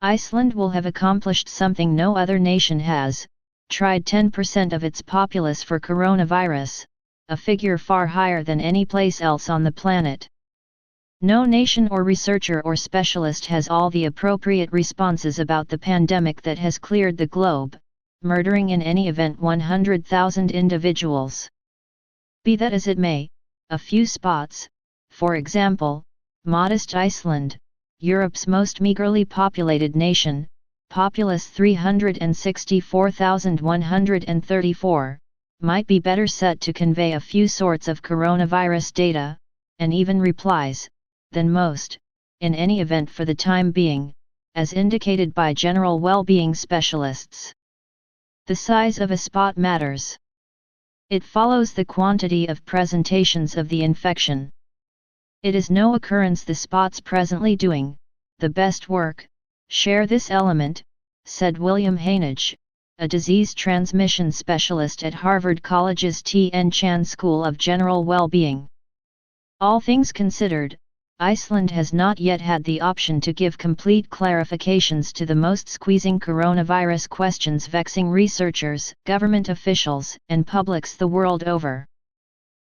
Iceland will have accomplished something no other nation has, tried 10% of its populace for coronavirus, a figure far higher than any place else on the planet. No nation or researcher or specialist has all the appropriate responses about the pandemic that has cleared the globe, murdering in any event 100,000 individuals. Be that as it may, a few spots, for example, modest Iceland, Europe's most meagerly populated nation, populace 364,134, might be better set to convey a few sorts of coronavirus data, and even replies, than most, in any event for the time being, as indicated by general well-being specialists. The size of a spot matters. It follows the quantity of presentations of the infection. It is no occurrence the spots presently doing the best work share this element, said William Hainage, a disease transmission specialist at Harvard College's T.N. Chan School of General Well-Being. All things considered, Iceland has not yet had the option to give complete clarifications to the most squeezing coronavirus questions vexing researchers, government officials, and publics the world over.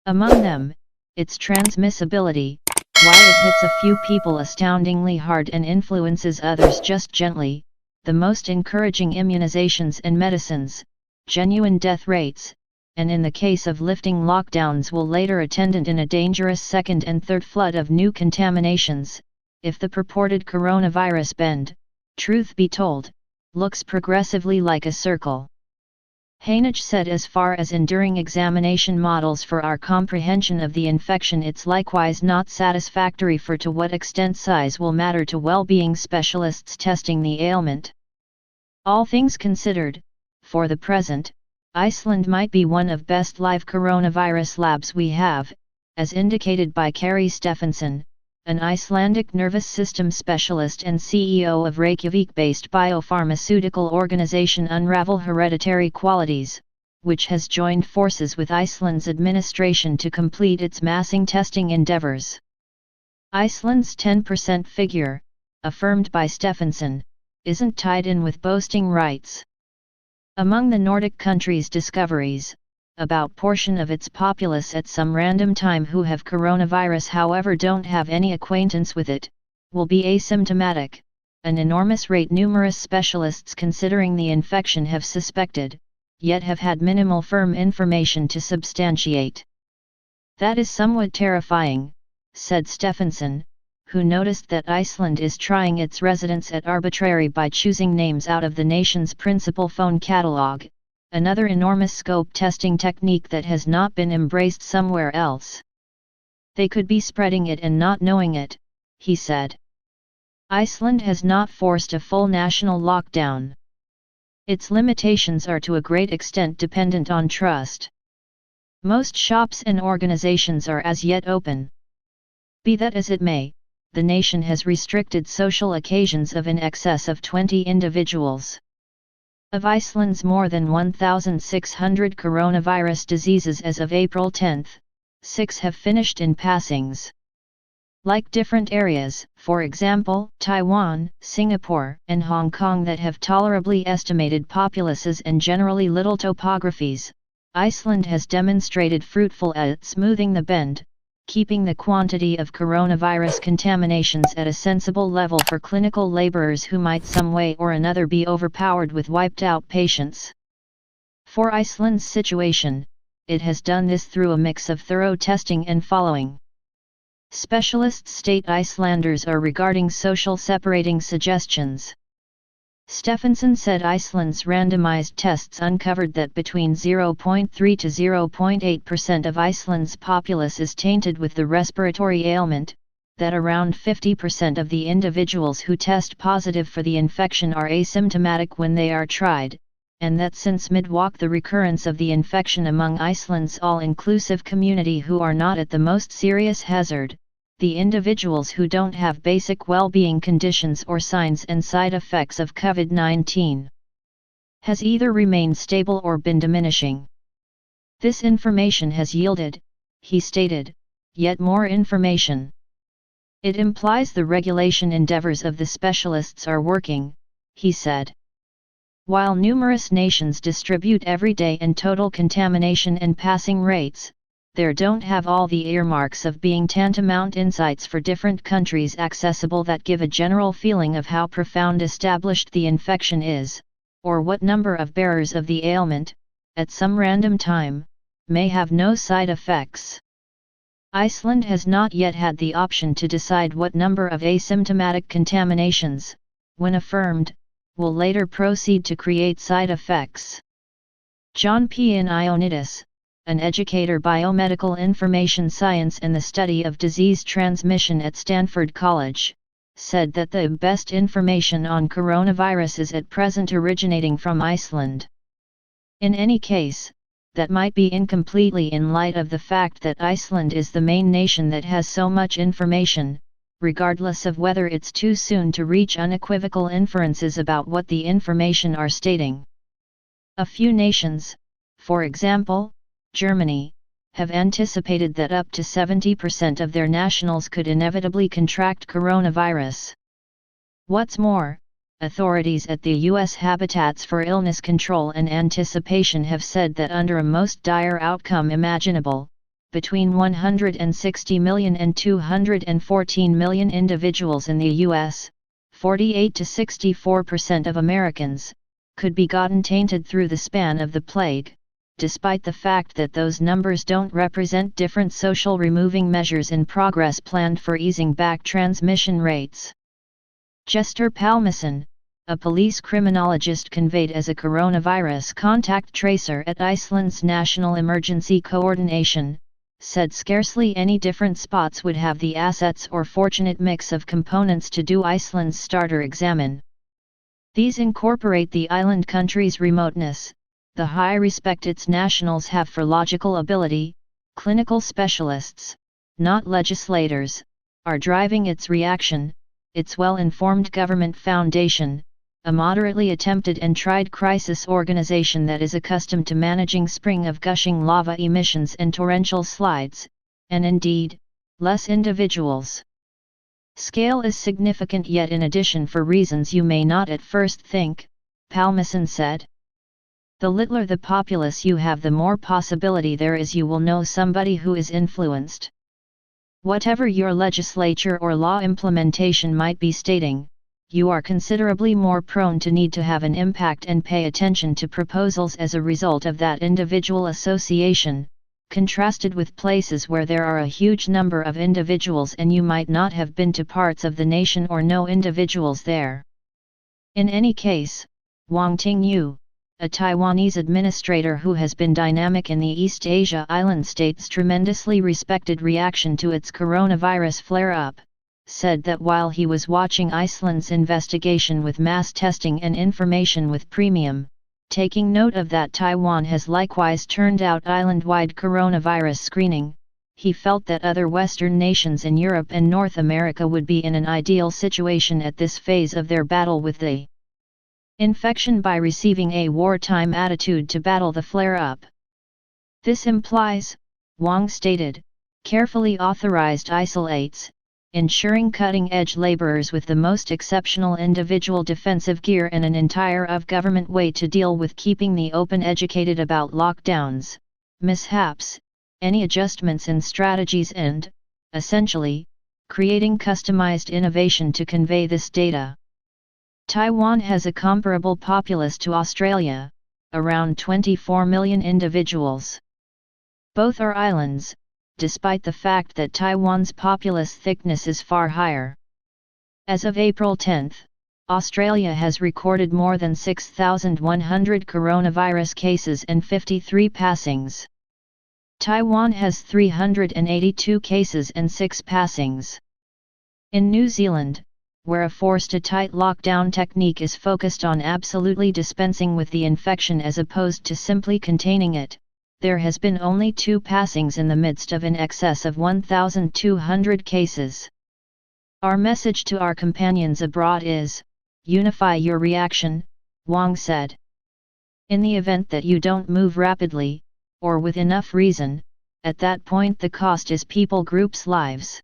Among them, its transmissibility, why it hits a few people astoundingly hard and influences others just gently, the most encouraging immunizations and medicines, genuine death rates, and in the case of lifting lockdowns will later attendant in a dangerous second and third flood of new contaminations, if the purported coronavirus bend, truth be told, looks progressively like a circle. Hainage said as far as enduring examination models for our comprehension of the infection it's likewise not satisfactory for to what extent size will matter to well-being specialists testing the ailment. All things considered, for the present, Iceland might be one of best live coronavirus labs we have, as indicated by Kari Stephensen, an Icelandic nervous system specialist and CEO of Reykjavik-based biopharmaceutical organization Unravel Hereditary Qualities, which has joined forces with Iceland's administration to complete its massing testing endeavors. Iceland's 10% figure, affirmed by Stephensen, isn't tied in with boasting rights. Among the Nordic countries' discoveries, about portion of its populace at some random time who have coronavirus however don't have any acquaintance with it, will be asymptomatic, an enormous rate numerous specialists considering the infection have suspected, yet have had minimal firm information to substantiate. That is somewhat terrifying, said Stephensen, who noticed that Iceland is trying its residents at arbitrary by choosing names out of the nation's principal phone catalog, another enormous scope testing technique that has not been embraced somewhere else. They could be spreading it and not knowing it, he said. Iceland has not forced a full national lockdown. Its limitations are to a great extent dependent on trust. Most shops and organizations are as yet open. Be that as it may, the nation has restricted social occasions of in excess of 20 individuals. Of Iceland's more than 1,600 coronavirus diseases as of April 10, 6 have finished in passings. Like different areas, for example, Taiwan, Singapore, and Hong Kong that have tolerably estimated populaces and generally little topographies, Iceland has demonstrated fruitful at smoothing the bend, keeping the quantity of coronavirus contaminations at a sensible level for clinical laborers who might some way or another be overpowered with wiped-out patients. For Iceland's situation, it has done this through a mix of thorough testing and following. Specialists state Icelanders are regarding social separating suggestions. Stephensen said Iceland's randomized tests uncovered that between 0.3 to 0.8% of Iceland's populace is tainted with the respiratory ailment, that around 50% of the individuals who test positive for the infection are asymptomatic when they are tried, and that since mid-walk the recurrence of the infection among Iceland's all-inclusive community who are not at the most serious hazard, the individuals who don't have basic well-being conditions or signs and side effects of COVID-19, has either remained stable or been diminishing. This information has yielded, he stated, yet more information. It implies the regulation endeavors of the specialists are working, he said. While numerous nations distribute everyday and total contamination and passing rates, they don't have all the earmarks of being tantamount insights for different countries accessible that give a general feeling of how profound established the infection is, or what number of bearers of the ailment, at some random time, may have no side effects. Iceland has not yet had the option to decide what number of asymptomatic contaminations, when affirmed, will later proceed to create side effects. John P. Ioannidis, an educator biomedical information science and the study of disease transmission at Stanford College, said that the best information on coronavirus is at present originating from Iceland. In any case, that might be incompletely in light of the fact that Iceland is the main nation that has so much information, regardless of whether it's too soon to reach unequivocal inferences about what the information are stating. A few nations, for example, Germany, have anticipated that up to 70% of their nationals could inevitably contract coronavirus. What's more, authorities at the U.S. Habitats for Illness Control and Anticipation have said that under a most dire outcome imaginable, between 160 million and 214 million individuals in the U.S., 48 to 64% of Americans, could be gotten tainted through the span of the plague, despite the fact that those numbers don't represent different social removing measures in progress planned for easing back transmission rates. Jester Palmason, a police criminologist conveyed as a coronavirus contact tracer at Iceland's National Emergency Coordination, said scarcely any different spots would have the assets or fortunate mix of components to do Iceland's starter examine. These incorporate the island country's remoteness, the high respect its nationals have for logical ability, clinical specialists, not legislators, are driving its reaction, its well-informed government foundation, a moderately attempted and tried crisis organization that is accustomed to managing spring of gushing lava emissions and torrential slides, and indeed, less individuals. Scale is significant yet in addition for reasons you may not at first think, Palmason said. The littler the populace you have, the more possibility there is you will know somebody who is influenced. Whatever your legislature or law implementation might be stating, you are considerably more prone to need to have an impact and pay attention to proposals as a result of that individual association, contrasted with places where there are a huge number of individuals and you might not have been to parts of the nation or know individuals there. In any case, Wang Tingyu, a Taiwanese administrator who has been dynamic in the East Asia island state's tremendously respected reaction to its coronavirus flare-up, said that while he was watching Iceland's investigation with mass testing and information with premium, taking note of that Taiwan has likewise turned out island-wide coronavirus screening, he felt that other Western nations in Europe and North America would be in an ideal situation at this phase of their battle with the infection by receiving a wartime attitude to battle the flare-up. This implies, Wang stated, carefully authorized isolates, ensuring cutting-edge laborers with the most exceptional individual defensive gear and an entire of-government way to deal with keeping the open educated about lockdowns, mishaps, any adjustments in strategies and, essentially, creating customized innovation to convey this data. Taiwan has a comparable populace to Australia, around 24 million individuals. Both are islands, despite the fact that Taiwan's populace thickness is far higher. As of April 10, Australia has recorded more than 6,100 coronavirus cases and 53 passings. Taiwan has 382 cases and 6 passings. In New Zealand, where a forced-to-tight lockdown technique is focused on absolutely dispensing with the infection as opposed to simply containing it, there has been only 2 passings in the midst of in excess of 1,200 cases. Our message to our companions abroad is, unify your reaction, Wang said. In the event that you don't move rapidly, or with enough reason, at that point the cost is people groups' lives.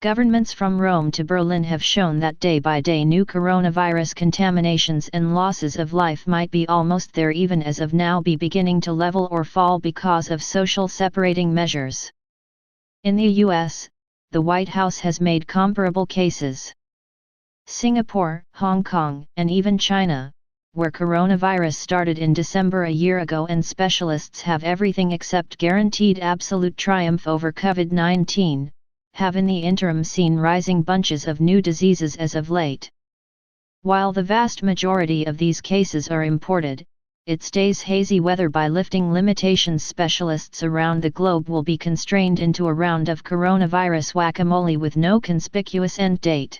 Governments from Rome to Berlin have shown that day by day new coronavirus contaminations and losses of life might be almost there, even as of now be beginning to level or fall because of social separating measures. In the US, the White House has made comparable cases. Singapore, Hong Kong, and even China, where coronavirus started in December a year ago, and specialists have everything except guaranteed absolute triumph over COVID-19, have in the interim seen rising bunches of new diseases as of late. While the vast majority of these cases are imported, it stays hazy whether by lifting limitations specialists around the globe will be constrained into a round of coronavirus whack-a-mole with no conspicuous end date.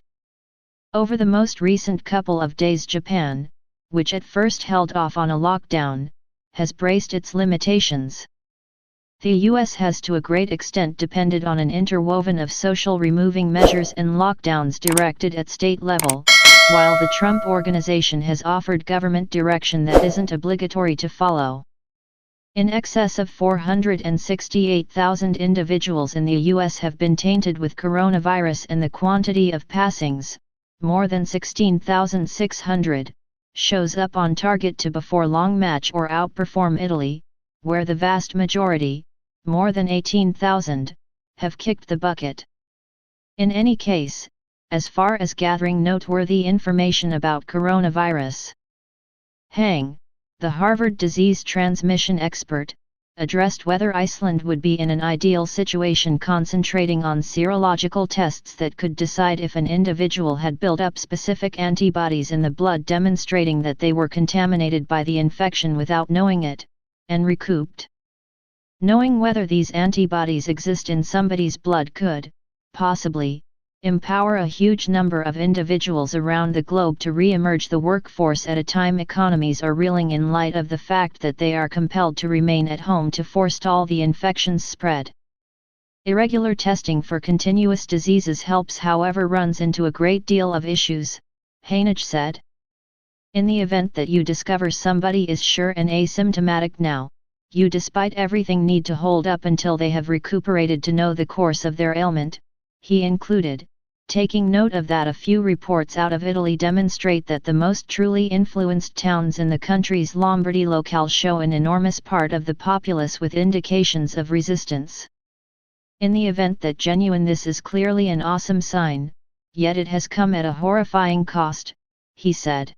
Over the most recent couple of days, Japan, which at first held off on a lockdown, has braced its limitations. The US has to a great extent depended on an interwoven of social removing measures and lockdowns directed at state level, while the Trump Organization has offered government direction that isn't obligatory to follow. In excess of 468,000 individuals in the US have been tainted with coronavirus, and the quantity of passings, more than 16,600, shows up on target to before long match or outperform Italy, where the vast majority, more than 18,000, have kicked the bucket. In any case, as far as gathering noteworthy information about coronavirus, Hang, the Harvard disease transmission expert, addressed whether Iceland would be in an ideal situation concentrating on serological tests that could decide if an individual had built up specific antibodies in the blood demonstrating that they were contaminated by the infection without knowing it, and recouped. Knowing whether these antibodies exist in somebody's blood could, possibly, empower a huge number of individuals around the globe to re-emerge the workforce at a time economies are reeling in light of the fact that they are compelled to remain at home to forestall the infection's spread. Irregular testing for continuous diseases helps, however, runs into a great deal of issues, Hainage said. In the event that you discover somebody is sure and asymptomatic now, you despite everything need to hold up until they have recuperated to know the course of their ailment, he included, taking note of that a few reports out of Italy demonstrate that the most truly influenced towns in the country's Lombardy locale show an enormous part of the populace with indications of resistance. In the event that genuine, this is clearly an awesome sign, yet it has come at a horrifying cost, he said.